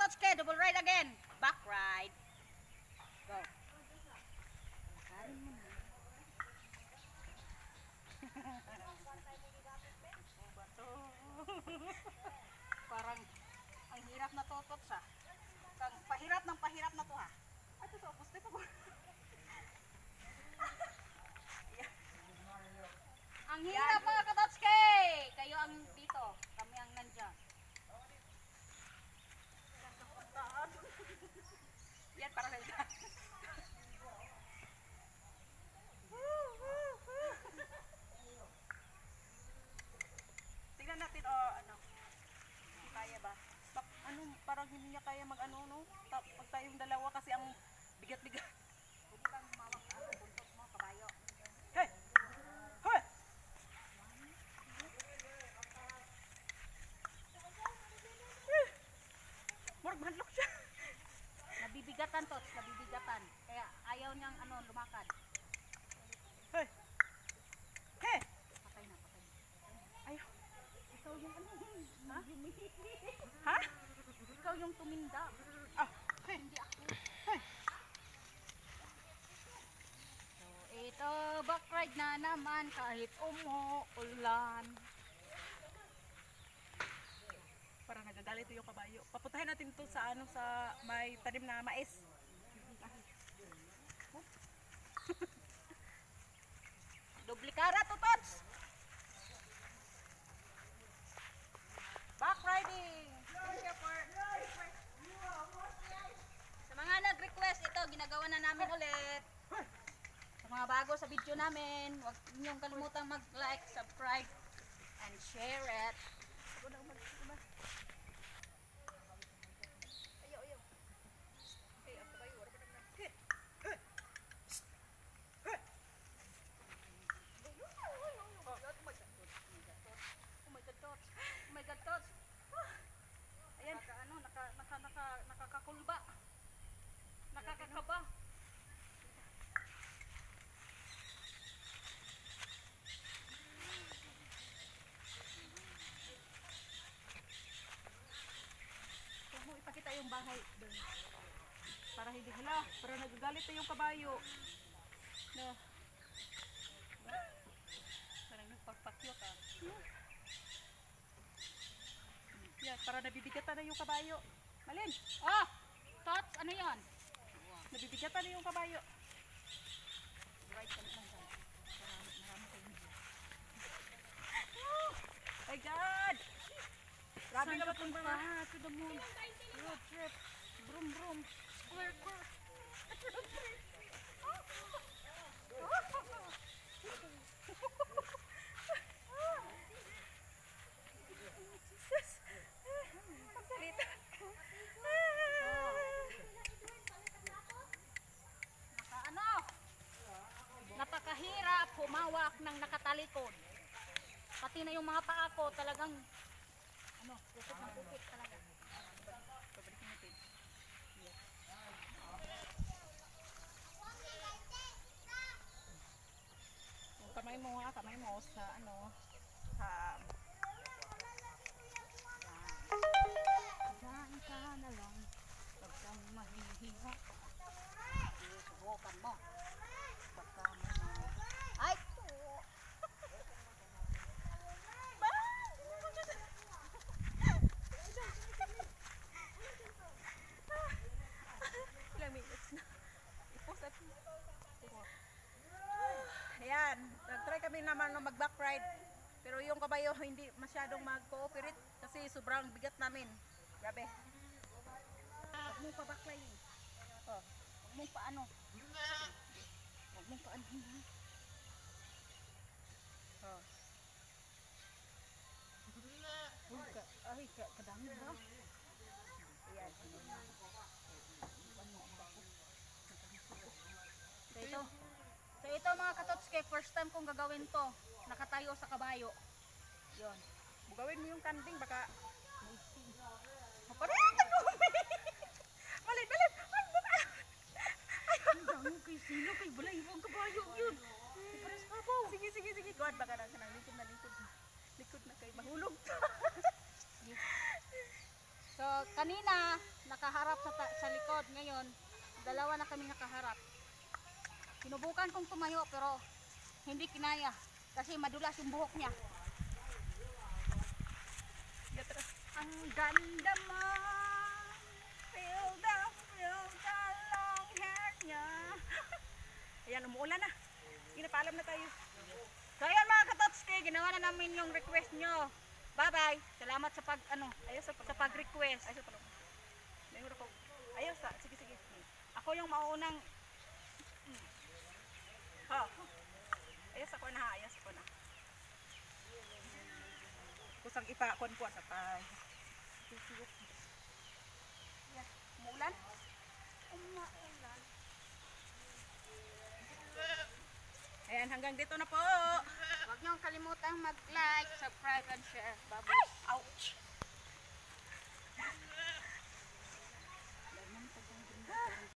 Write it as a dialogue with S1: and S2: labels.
S1: Katotske, double ride again. Back ride. Go. Parang ang hirap na totot sa. Pahirap na to ha. Ito sa puste pa ko. Ang hirap mga Katotske. Kayo ang dito. Kami ang nandiyan. Yan para sa ita. Tingnan natin ano. Kaya ba? Ano, parang hindi niya kaya mag-ano no? Pag tayong dalawa kasi ang bigat-bigat. Huwag kang mawak ang buntot mo, kabayo. Hey! Hey! Murag manlok siya. Nabibigatan to, nabibigatan. Kaya ayaw niyang lumakad. Hey! Hey! Patay na. Ayaw. Ikaw yung ha? Ha? Ikaw yung tuminda. Ah, hey. Hindi ako. Hey. So, ito back ride na naman kahit umuulan. Parang nagagalit yung kabayo. Papuntahin natin to sa sa may tanim na mais. Duplikara to, Tots. Back riding. Sa mga nag-request, ito ginagawa na namin ulit. Sa mga bago sa video namin, huwag niyong kalimutang mag-like, subscribe, and share it. Nakakakulba. Nakakakaba. Huwag mo ipakita yung bahay doon. Para hindi para nagagalit na yung kabayo. No. Parang nagpagpakyo ka. Yan, para nabibigatan na yung kabayo. Malin! Oh! Tots, ano yan? Nabibigatan na yung kabayo. Right ka naman dyan. Marami kayo. Oh my God! Grabe na mapunta na. To the moon. Road trip. Brum brum. Square square. Napakahirap humawak ng nakatalikod. Pati na yung mga paa ko talagang kukit ng kukit talaga. Yung kamay mo sa dyan ka na lang. Huwag kang mahihiya. Subukan mo. Ay! Ilang minutes na. I-post at ayan, nag-try kami naman na mag-back ride. Pero yung kabayo hindi masyadong mag-cooperate kasi sobrang bigat namin. Grabe. Huwag mong pa-back ride. Huwag mong paano. Huwag mong paano. Ay, kadami ba? Ayan. So ito mga Katotske, first time kong gagawin to. Nakatayo sa kabayo. Yun. Gawin mo yung kanding, baka parang malit. Kay sino, kay balay mo ang kabayo yun. Sige. Kuwan, baka na likod na. Likod na kay mahulog. So kanina, nakaharap sa likod. Ngayon, dalawa na kami nakaharap. Sinubukan kong tumayo pero hindi kinaya kasi madulas yung buhok niya. Ang ganda mo, feel the long hair niya. Ayan, umuulan na. Pinapaalam na tayo. So ayan mga katotske, ginawa na namin yung request nyo. Bye bye. Salamat sa pag-request. Ayaw sa, sige. Ako yung mauunang ayos ako na. Kusang ipakon po sa pay. Umulan? Umulan. Ayan, hanggang dito na po. Huwag niyong kalimutang mag-like, subscribe, and share. Bye-bye. Ouch!